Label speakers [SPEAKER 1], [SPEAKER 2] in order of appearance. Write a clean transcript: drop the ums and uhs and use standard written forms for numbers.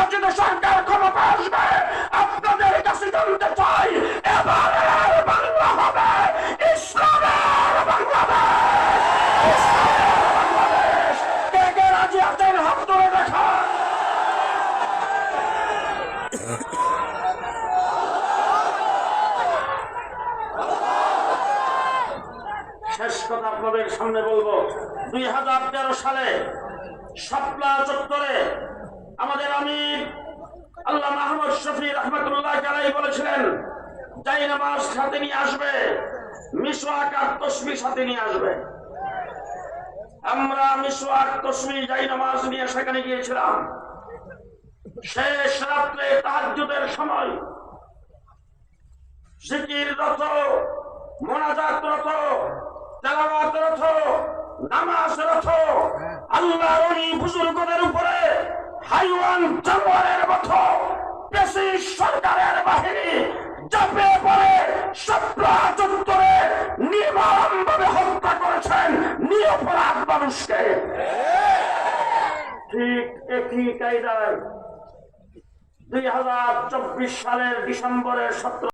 [SPEAKER 1] নির্বাচিত সরকার ক্ষমতা আসবে, আপনাদের কাছে জানতে চাই এবারের বাংলা হবে ইসলামের বাংলাদেশ। কে কে রাজি আছেন হাত তুলে দেখান। শেষ কথা আপনাদের সামনে বলবো, 2013 সালে শাপলা চত্বরে আমাদের আমির আল্লামা আহমদ শফি রহমতুল্লাহ আলাইহি বলেছিলেন যাই নামাজ সাথে নিয়ে আসবে, মিসওয়াক আর তাসবিহ সাথে নিয়ে আসবে। আমরা মিসওয়াক তাসবিহ যাই নামাজ নিয়ে সেখানে গিয়েছিলাম। শেষ রাত্রে তাহাজ্জুদের সময় জিকিররত, মোনাজাতরত, তেলাওয়াতরত, নামাজরত আল্লাহর ওই বুজুর্গদের উপরে হাইওয়ান জানোয়ারের মতো ব্রিটিশ সরকারের বাহিনী চাপে পড়ে শাপলা চত্বরে নির্মমভাবে হত্যা করেছেন নিরপরাধ মানুষকে। ঠিক একই কায়দায় 2024 সালের ডিসেম্বরের 17